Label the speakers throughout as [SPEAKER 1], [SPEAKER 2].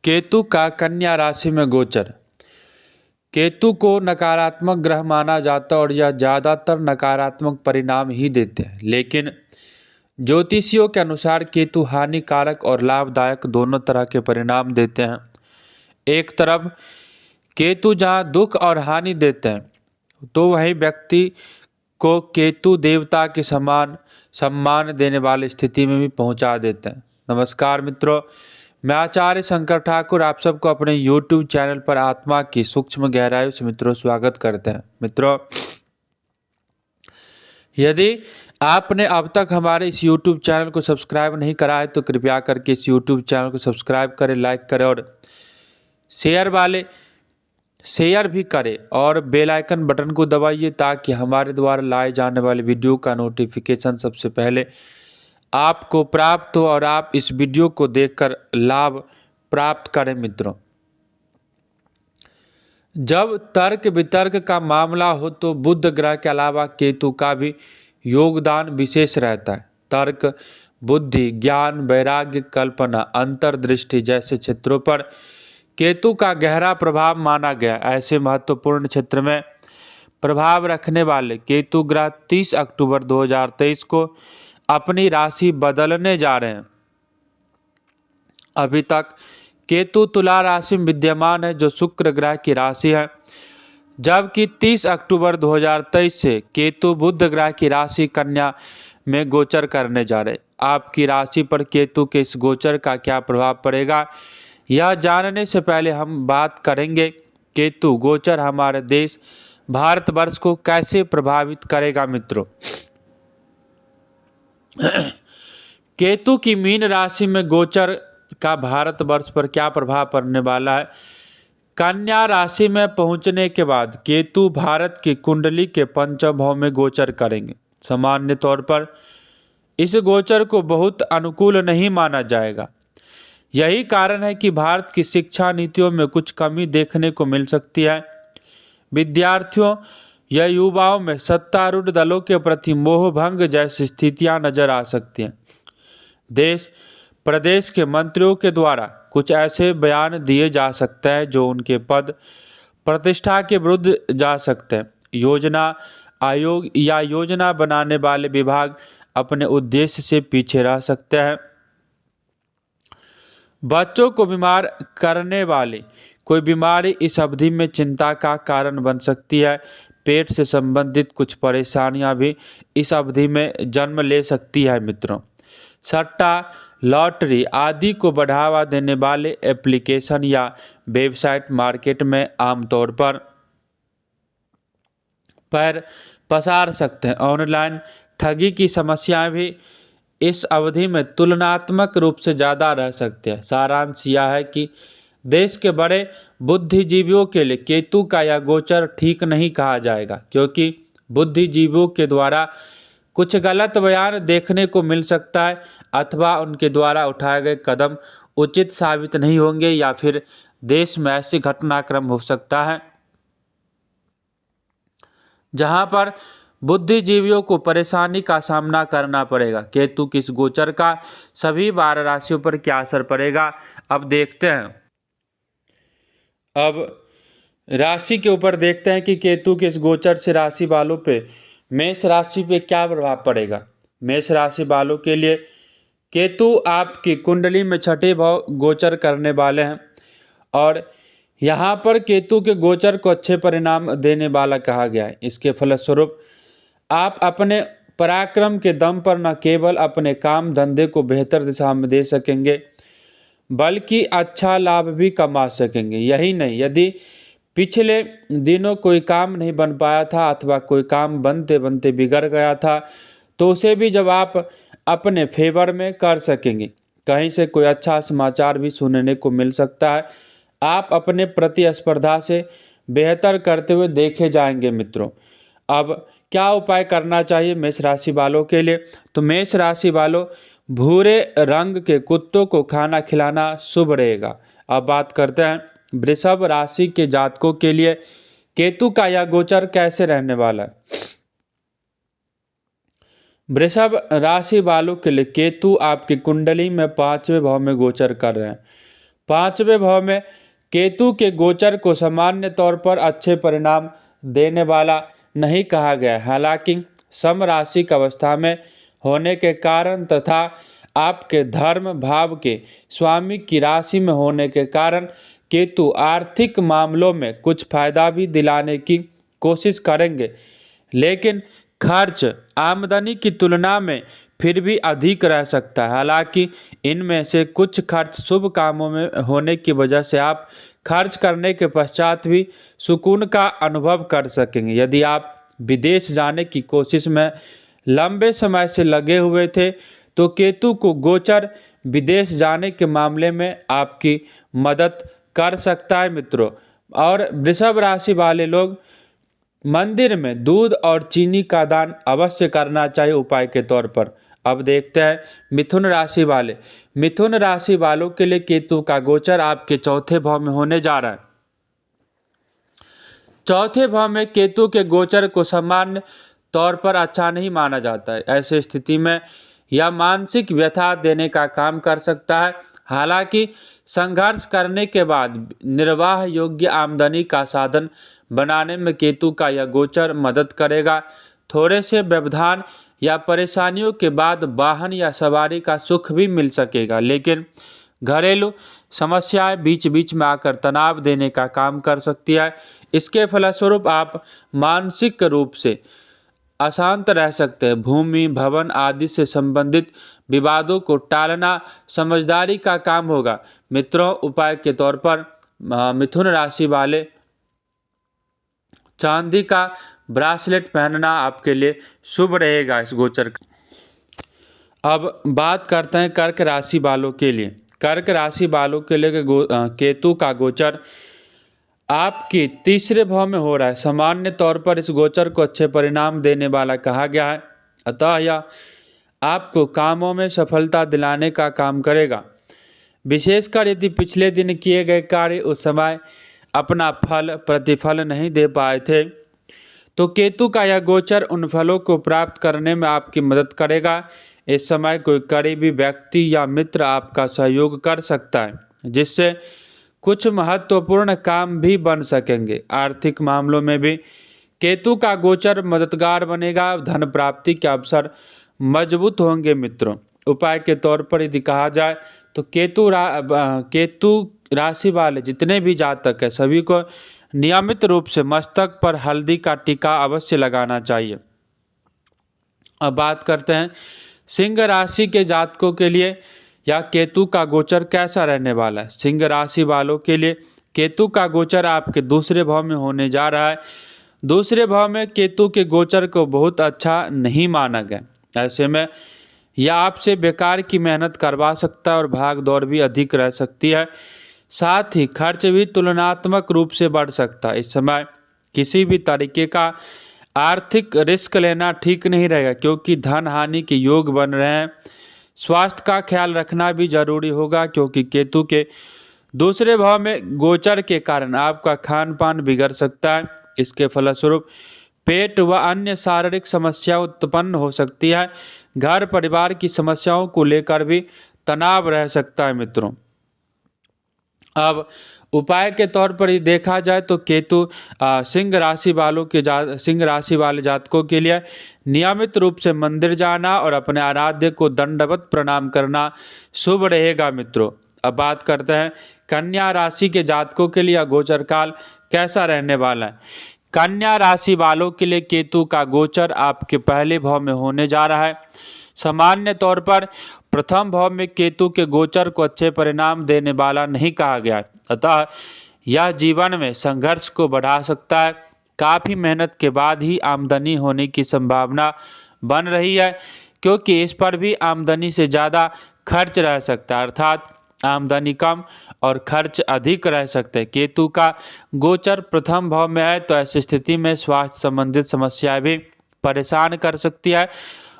[SPEAKER 1] केतु का कन्या राशि में गोचर। केतु को नकारात्मक ग्रह माना जाता है और यह ज़्यादातर नकारात्मक परिणाम ही देते हैं, लेकिन ज्योतिषियों के अनुसार केतु हानिकारक और लाभदायक दोनों तरह के परिणाम देते हैं। एक तरफ केतु जहाँ दुख और हानि देते हैं, तो वहीं व्यक्ति को केतु देवता के समान सम्मान देने वाली स्थिति में भी पहुंचा देते हैं। नमस्कार मित्रों, मैं आचार्य शंकर ठाकुर आप सबको अपने YouTube चैनल पर आत्मा की सूक्ष्म गहराइयों से मित्रों स्वागत करते हैं। मित्रों, यदि आपने अब तक हमारे इस YouTube चैनल को सब्सक्राइब नहीं करा है तो कृपया करके इस YouTube चैनल को सब्सक्राइब करें, लाइक करें और शेयर भी करें और बेल आइकन बटन को दबाइए ताकि हमारे द्वारा लाए जाने वाले वीडियो का नोटिफिकेशन सबसे पहले आपको प्राप्त हो और आप इस वीडियो को देखकर लाभ प्राप्त करें। मित्रों, जब तर्क वितर्क का मामला हो तो बुध ग्रह के अलावा केतु का भी योगदान विशेष रहता है। तर्क, बुद्धि, ज्ञान, वैराग्य, कल्पना, अंतर्दृष्टि जैसे क्षेत्रों पर केतु का गहरा प्रभाव माना गया। ऐसे महत्वपूर्ण क्षेत्र में प्रभाव रखने वाले केतु ग्रह 30 अक्टूबर 2023 को अपनी राशि बदलने जा रहे हैं। अभी तक केतु तुला राशि में विद्यमान है, जो शुक्र ग्रह की राशि है, जबकि 30 अक्टूबर 2023 से केतु बुध ग्रह की राशि कन्या में गोचर करने जा रहे। आपकी राशि पर केतु के इस गोचर का क्या प्रभाव पड़ेगा, यह जानने से पहले हम बात करेंगे केतु गोचर हमारे देश भारतवर्ष को कैसे प्रभावित करेगा। मित्रों, केतु की मीन राशि में गोचर का भारतवर्ष पर क्या प्रभाव पड़ने वाला है। कन्या राशि में पहुंचने के बाद केतु भारत की कुंडली के पंचम भाव में गोचर करेंगे। सामान्य तौर पर इस गोचर को बहुत अनुकूल नहीं माना जाएगा। यही कारण है कि भारत की शिक्षा नीतियों में कुछ कमी देखने को मिल सकती है। विद्यार्थियों या युवाओं में सत्तारूढ़ दलों के प्रति मोह भंग जैसी स्थितियां नजर आ सकती हैं। देश प्रदेश के मंत्रियों के द्वारा कुछ ऐसे बयान दिए जा सकते हैं जो उनके पद प्रतिष्ठा के विरुद्ध जा सकते हैं। योजना आयोग या योजना बनाने वाले विभाग अपने उद्देश्य से पीछे रह सकते हैं। बच्चों को बीमार करने वाली कोई बीमारी इस अवधि में चिंता का कारण बन सकती है। पेट से संबंधित कुछ परेशानियां भी इस अवधि में जन्म ले सकती है। मित्रों, सट्टा, लॉटरी आदि को बढ़ावा देने वाले एप्लीकेशन या वेबसाइट मार्केट में आमतौर पर पैर पसार सकते हैं। ऑनलाइन ठगी की समस्याएं भी इस अवधि में तुलनात्मक रूप से ज़्यादा रह सकते हैं। सारांश यह है कि देश के बड़े बुद्धिजीवियों के लिए केतु का यह गोचर ठीक नहीं कहा जाएगा, क्योंकि बुद्धिजीवियों के द्वारा कुछ गलत बयान देखने को मिल सकता है अथवा उनके द्वारा उठाए गए कदम उचित साबित नहीं होंगे या फिर देश में ऐसे घटनाक्रम हो सकता है जहां पर बुद्धिजीवियों को परेशानी का सामना करना पड़ेगा। केतु की इस गोचर का सभी 12 राशियों पर क्या असर पड़ेगा, अब देखते हैं। अब राशि के ऊपर देखते हैं कि केतु के इस गोचर से राशि वालों पे मेष राशि पे क्या प्रभाव पड़ेगा। मेष राशि वालों के लिए केतु आपकी कुंडली में छठे भाव गोचर करने वाले हैं और यहाँ पर केतु के गोचर को अच्छे परिणाम देने वाला कहा गया है। इसके फलस्वरूप आप अपने पराक्रम के दम पर न केवल अपने काम धंधे को बेहतर दिशा में दे सकेंगे बल्कि अच्छा लाभ भी कमा सकेंगे। यही नहीं, यदि पिछले दिनों कोई काम नहीं बन पाया था अथवा कोई काम बनते बनते बिगड़ गया था तो उसे भी जब आप अपने फेवर में कर सकेंगे। कहीं से कोई अच्छा समाचार भी सुनने को मिल सकता है। आप अपने प्रतिस्पर्धा से बेहतर करते हुए देखे जाएंगे। मित्रों, अब क्या उपाय करना चाहिए मेष राशि वालों के लिए, तो मेष राशि वालों भूरे रंग के कुत्तों को खाना खिलाना शुभ रहेगा। अब बात करते हैं वृषभ राशि के जातकों के लिए केतु का यह गोचर कैसे रहने वाला है। वृषभ राशि वालों के लिए केतु आपकी कुंडली में 5वें भाव में गोचर कर रहे हैं। 5वें भाव में केतु के गोचर को सामान्य तौर पर अच्छे परिणाम देने वाला नहीं कहा गया। हालांकि समराशिक अवस्था में होने के कारण तथा आपके धर्म भाव के स्वामी की राशि में होने के कारण केतु आर्थिक मामलों में कुछ फायदा भी दिलाने की कोशिश करेंगे, लेकिन खर्च आमदनी की तुलना में फिर भी अधिक रह सकता है। हालांकि इनमें से कुछ खर्च शुभ कामों में होने की वजह से आप खर्च करने के पश्चात भी सुकून का अनुभव कर सकेंगे। यदि आप विदेश जाने की कोशिश में लंबे समय से लगे हुए थे तो केतु को गोचर विदेश जाने के मामले में आपकी मदद कर सकता है मित्रों। और वृषभ राशि वाले लोग मंदिर में दूध और चीनी का दान अवश्य करना चाहिए उपाय के तौर पर। अब देखते हैं मिथुन राशि वाले। मिथुन राशि वालों के लिए केतु का गोचर आपके चौथे भाव में होने जा रहा है। चौथे भाव में केतु के गोचर को सामान्य तौर पर अच्छा नहीं माना जाता है। ऐसे स्थिति में यह मानसिक व्यथा देने का काम कर सकता है। हालांकि संघर्ष करने के बाद निर्वाह योग्य आमदनी का साधन बनाने में केतु का यह गोचर मदद करेगा। थोड़े से व्यवधान या परेशानियों के बाद वाहन या सवारी का सुख भी मिल सकेगा, लेकिन घरेलू समस्याएं बीच बीच में आकर तनाव देने का काम कर सकती है। इसके फलस्वरूप आप मानसिक रूप से अशांत रह सकते हैं। भूमि भवन आदि से संबंधित विवादों को टालना समझदारी का काम होगा। मित्रों, उपाय के तौर पर मिथुन राशि वाले चांदी का ब्रासलेट पहनना आपके लिए शुभ रहेगा इस गोचर का। अब बात करते हैं कर्क राशि वालों के लिए। कर्क राशि वालों के लिए केतु का गोचर आपके तीसरे भाव में हो रहा है। सामान्य तौर पर इस गोचर को अच्छे परिणाम देने वाला कहा गया है, अतः यह आपको कामों में सफलता दिलाने का काम करेगा। विशेषकर यदि पिछले दिन किए गए कार्य उस समय अपना प्रतिफल नहीं दे पाए थे तो केतु का यह गोचर उन फलों को प्राप्त करने में आपकी मदद करेगा। इस समय कोई करीबी व्यक्ति या मित्र आपका सहयोग कर सकता है, जिससे कुछ महत्वपूर्ण काम भी बन सकेंगे। आर्थिक मामलों में भी केतु का गोचर मददगार बनेगा। धन प्राप्ति के अवसर मजबूत होंगे मित्रों। उपाय के तौर पर यदि कहा जाए तो केतु राशि वाले जितने भी जातक हैं सभी को नियमित रूप से मस्तक पर हल्दी का टीका अवश्य लगाना चाहिए। अब बात करते हैं सिंह राशि के जातकों के लिए या केतु का गोचर कैसा रहने वाला है। सिंह राशि वालों के लिए केतु का गोचर आपके दूसरे भाव में होने जा रहा है। दूसरे भाव में केतु के गोचर को बहुत अच्छा नहीं माना गया। ऐसे में यह आपसे बेकार की मेहनत करवा सकता है और भाग दौड़ भी अधिक रह सकती है। साथ ही खर्च भी तुलनात्मक रूप से बढ़ सकता है। इस समय किसी भी तरीके का आर्थिक रिस्क लेना ठीक नहीं रहेगा, क्योंकि धन हानि के योग बन रहे हैं। स्वास्थ्य का ख्याल रखना भी जरूरी होगा, क्योंकि केतु के दूसरे भाव में गोचर के कारण आपका खान पान बिगड़ सकता है। इसके फलस्वरूप पेट व अन्य शारीरिक समस्या उत्पन्न हो सकती है। घर परिवार की समस्याओं को लेकर भी तनाव रह सकता है मित्रों। अब उपाय के तौर पर ही देखा जाए तो केतु सिंह राशि वाले जातकों के लिए नियमित रूप से मंदिर जाना और अपने आराध्य को दंडवत प्रणाम करना शुभ रहेगा मित्रों। अब बात करते हैं कन्या राशि के जातकों के लिए गोचर काल कैसा रहने वाला है। कन्या राशि वालों के लिए केतु का गोचर आपके पहले भाव में होने जा रहा है। सामान्य तौर पर प्रथम भाव में केतु के गोचर को अच्छे परिणाम देने वाला नहीं कहा गया, अतः यह जीवन में संघर्ष को बढ़ा सकता है। काफ़ी मेहनत के बाद ही आमदनी होने की संभावना बन रही है, क्योंकि इस पर भी आमदनी से ज़्यादा खर्च रह सकता है, अर्थात आमदनी कम और खर्च अधिक रह सकते हैं। केतु का गोचर प्रथम भाव में है तो ऐसी स्थिति में स्वास्थ्य संबंधित समस्याएं भी परेशान कर सकती है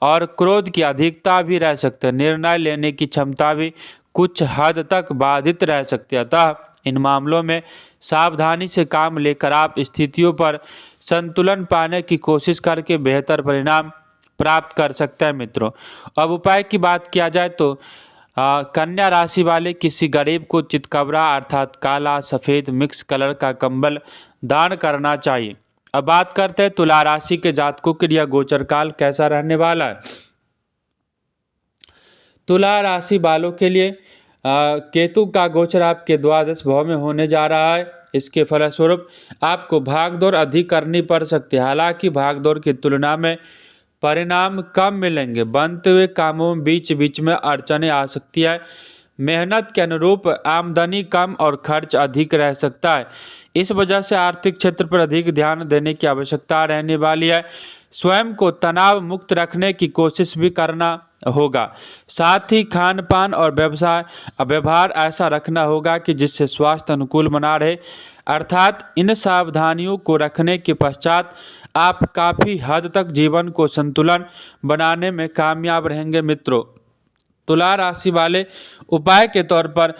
[SPEAKER 1] और क्रोध की अधिकता भी रह सकती है। निर्णय लेने की क्षमता भी कुछ हद तक बाधित रह सकती है। अतः इन मामलों में सावधानी से काम लेकर आप स्थितियों पर संतुलन पाने की कोशिश करके बेहतर परिणाम प्राप्त कर सकते हैं मित्रों। अब उपाय की बात किया जाए तो कन्या राशि वाले किसी गरीब को चितकबरा अर्थात काला सफ़ेद मिक्स कलर का कंबल दान करना चाहिए। अब बात करते हैं तुला राशि के जातकों के लिए गोचर काल कैसा रहने वाला है। तुला राशि वालों के लिए केतु का गोचर आपके द्वादश भाव में होने जा रहा है। इसके फलस्वरूप आपको भागदौड़ अधिक करनी पड़ सकती है। हालांकि भागदौड़ की तुलना में परिणाम कम मिलेंगे। बनते हुए कामों में बीच बीच में अड़चनें आ सकती है। मेहनत के अनुरूप आमदनी कम और खर्च अधिक रह सकता है। इस वजह से आर्थिक क्षेत्र पर अधिक ध्यान देने की आवश्यकता रहने वाली है। स्वयं को तनाव मुक्त रखने की कोशिश भी करना होगा। साथ ही खान पान और व्यवहार ऐसा रखना होगा कि जिससे स्वास्थ्य अनुकूल बना रहे। अर्थात इन सावधानियों को रखने के पश्चात आप काफ़ी हद तक जीवन को संतुलन बनाने में कामयाब रहेंगे। मित्रों, तुला राशि वाले उपाय के तौर पर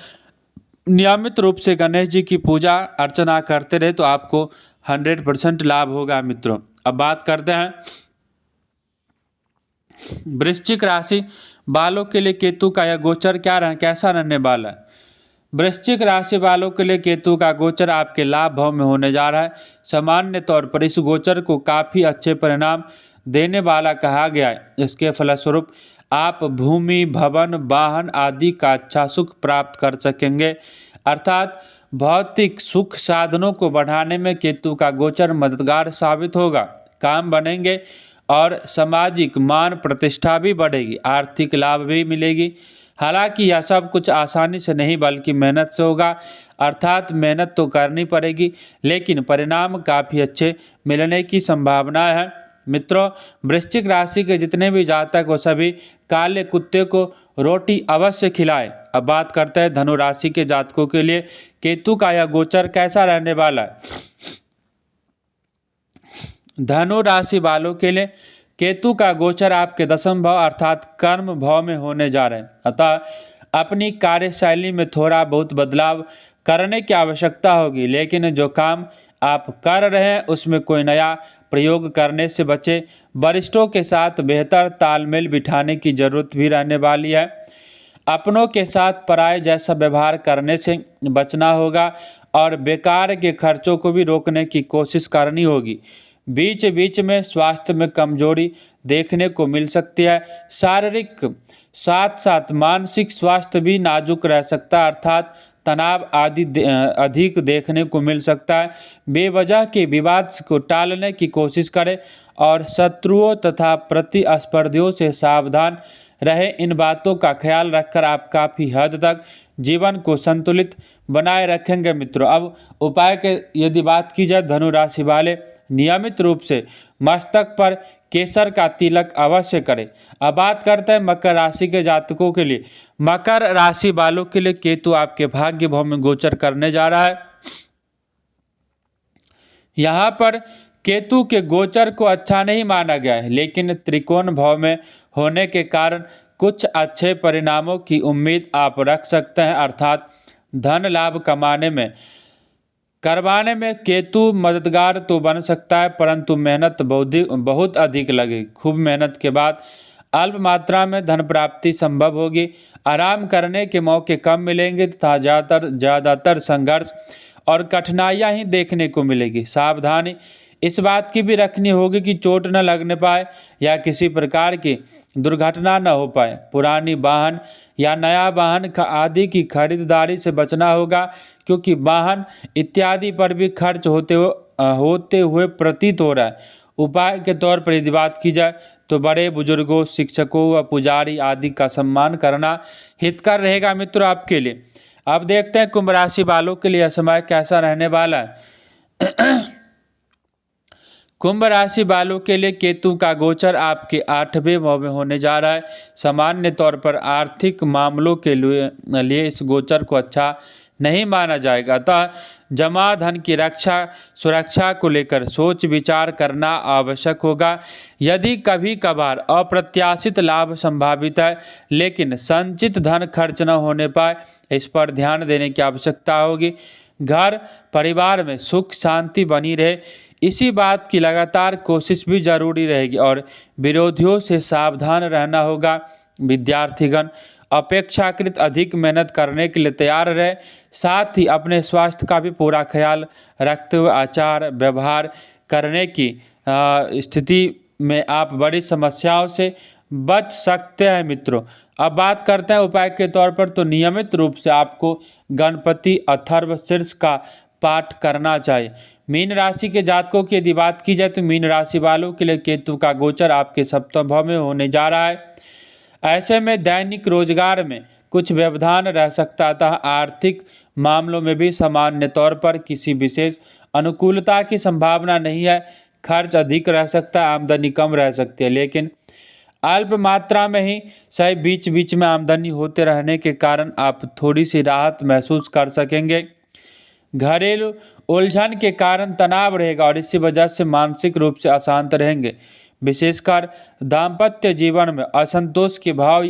[SPEAKER 1] नियमित रूप से गणेश जी की पूजा अर्चना करते रहे तो आपको 100% लाभ होगा। मित्रों, अब बात करते हैं वृश्चिक राशि वालों के लिए केतु का यह गोचर कैसा रहने वाला है। वृश्चिक राशि वालों के लिए केतु का गोचर आपके लाभ भाव में होने जा रहा है। सामान्य तौर पर इस गोचर को काफ़ी अच्छे परिणाम देने वाला कहा गया है। इसके फलस्वरूप आप भूमि भवन वाहन आदि का अच्छा सुख प्राप्त कर सकेंगे। अर्थात भौतिक सुख साधनों को बढ़ाने में केतु का गोचर मददगार साबित होगा। काम बनेंगे और सामाजिक मान प्रतिष्ठा भी बढ़ेगी। आर्थिक लाभ भी मिलेगी। हालांकि यह सब कुछ आसानी से नहीं बल्कि मेहनत से होगा। अर्थात मेहनत तो करनी पड़ेगी लेकिन परिणाम काफ़ी अच्छे मिलने की संभावना है। मित्रों, वृश्चिक राशि के जितने भी जातक वो सभी काले कुत्ते को रोटी अवश्य खिलाएं। अब बात करते हैं धनु राशि के जातकों के लिए केतु का यह गोचर कैसा रहने वाला है। धनु राशि वालों के लिए केतु का गोचर आपके दशम भाव अर्थात कर्म भाव में होने जा रहे हैं। अतः अपनी कार्यशैली में थोड़ा बहुत बदलाव करने की आवश्यकता होगी, लेकिन जो काम आप कर रहे हैं उसमें कोई नया प्रयोग करने से बचे। वरिष्ठों के साथ बेहतर तालमेल बिठाने की जरूरत भी रहने वाली है। अपनों के साथ पराये जैसा व्यवहार करने से बचना होगा और बेकार के खर्चों को भी रोकने की कोशिश करनी होगी। बीच बीच में स्वास्थ्य में कमजोरी देखने को मिल सकती है। शारीरिक साथ साथ मानसिक स्वास्थ्य भी नाजुक रह सकता है। अर्थात तनाव आदि अधिक देखने को मिल सकता है। बेवजह के विवाद को टालने की कोशिश करें और शत्रुओं तथा प्रतिस्पर्धियों से सावधान रहे। इन बातों का ख्याल रखकर आप काफ़ी हद तक जीवन को संतुलित बनाए रखेंगे। मित्रों, अब उपाय के यदि बात की जाए, धनु राशि वाले नियमित रूप से मस्तक पर केसर का तिलक अवश्य करें। अब बात करते हैं मकर राशि के जातकों के लिए। मकर राशि वालों के लिए केतु आपके भाग्य भाव में गोचर करने जा रहा है। यहाँ पर केतु के गोचर को अच्छा नहीं माना गया है, लेकिन त्रिकोण भाव में होने के कारण कुछ अच्छे परिणामों की उम्मीद आप रख सकते हैं। अर्थात धन लाभ करवाने में केतु मददगार तो बन सकता है, परंतु मेहनत बहुत अधिक लगेगी। खूब मेहनत के बाद अल्प मात्रा में धन प्राप्ति संभव होगी। आराम करने के मौके कम मिलेंगे तथा ज़्यादातर संघर्ष और कठिनाइयाँ ही देखने को मिलेगी। सावधानी इस बात की भी रखनी होगी कि चोट न लगने पाए या किसी प्रकार की दुर्घटना न हो पाए। पुरानी वाहन या नया वाहन आदि की खरीदारी से बचना होगा, क्योंकि वाहन इत्यादि पर भी खर्च होते हुए प्रतीत हो रहा है। उपाय के तौर पर यदि बात की जाए तो बड़े बुजुर्गों, शिक्षकों व पुजारी आदि का सम्मान करना हितकर रहेगा। मित्रों, आपके लिए अब देखते हैं कुंभ राशि वालों के लिए समय कैसा रहने वाला है। कुंभ राशि वालों के लिए केतु का गोचर आपके 8वें भाव में होने जा रहा है। सामान्य तौर पर आर्थिक मामलों के लिए इस गोचर को अच्छा नहीं माना जाएगा। अतः जमा धन की सुरक्षा को लेकर सोच विचार करना आवश्यक होगा। यदि कभी कभार अप्रत्याशित लाभ संभावित है, लेकिन संचित धन खर्च न होने पाए, इस पर ध्यान देने की आवश्यकता होगी। घर परिवार में सुख शांति बनी रहे, इसी बात की लगातार कोशिश भी जरूरी रहेगी और विरोधियों से सावधान रहना होगा। विद्यार्थीगण अपेक्षाकृत अधिक मेहनत करने के लिए तैयार रहें। साथ ही अपने स्वास्थ्य का भी पूरा ख्याल रखते हुए आचार व्यवहार करने की स्थिति में आप बड़ी समस्याओं से बच सकते हैं मित्रों। अब बात करते हैं उपाय के तौर पर, तो नियमित रूप से आपको गणपति अथर्वशीर्ष का पाठ करना चाहिए। मीन राशि के जातकों की यदि बात की जाए तो मीन राशि वालों के लिए केतु का गोचर आपके सप्तम भाव में होने जा रहा है। ऐसे में दैनिक रोजगार में कुछ व्यवधान रह सकता था। आर्थिक मामलों में भी सामान्य तौर पर किसी विशेष अनुकूलता की संभावना नहीं है। खर्च अधिक रह सकता है, आमदनी कम रह सकती है, लेकिन अल्प मात्रा में ही सही बीच बीच में आमदनी होते रहने के कारण आप थोड़ी सी राहत महसूस कर सकेंगे। घरेलू उलझन के कारण तनाव रहेगा और इसी वजह से मानसिक रूप से अशांत रहेंगे। विशेषकर दाम्पत्य जीवन में असंतोष के भाव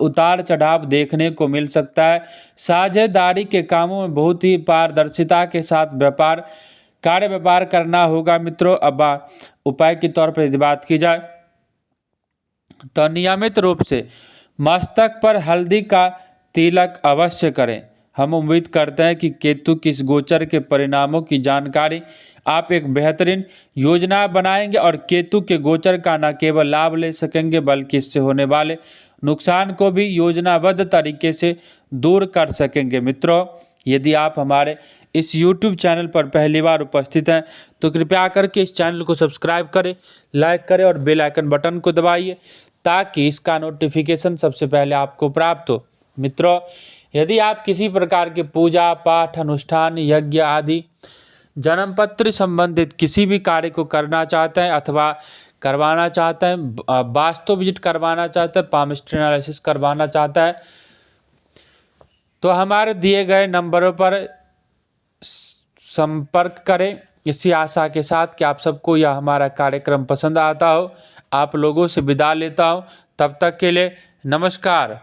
[SPEAKER 1] उतार चढ़ाव देखने को मिल सकता है। साझेदारी के कामों में बहुत ही पारदर्शिता के साथ कार्य व्यापार करना होगा मित्रों। अब उपाय के तौर पर यदि बात की जाए तो नियमित रूप से मस्तक पर हल्दी का तिलक अवश्य करें। हम उम्मीद करते हैं कि केतु की इस गोचर के परिणामों की जानकारी आप एक बेहतरीन योजना बनाएंगे और केतु के गोचर का न केवल लाभ ले सकेंगे बल्कि इससे होने वाले नुकसान को भी योजनाबद्ध तरीके से दूर कर सकेंगे। मित्रों, यदि आप हमारे इस YouTube चैनल पर पहली बार उपस्थित हैं तो कृपया करके इस चैनल को सब्सक्राइब करें, लाइक करें और बेल आइकन बटन को दबाइए ताकि इसका नोटिफिकेशन सबसे पहले आपको प्राप्त हो। मित्रों, यदि आप किसी प्रकार के पूजा पाठ अनुष्ठान यज्ञ आदि जन्म पत्र संबंधित किसी भी कार्य को करना चाहते हैं अथवा करवाना चाहते हैं, वास्तु विजिट करवाना चाहते हैं, पामिस्ट्री एनालिसिस करवाना चाहता है, तो हमारे दिए गए नंबरों पर संपर्क करें। इसी आशा के साथ कि आप सबको यह हमारा कार्यक्रम पसंद आता हो, आप लोगों से विदा लेता हूं। तब तक के लिए नमस्कार।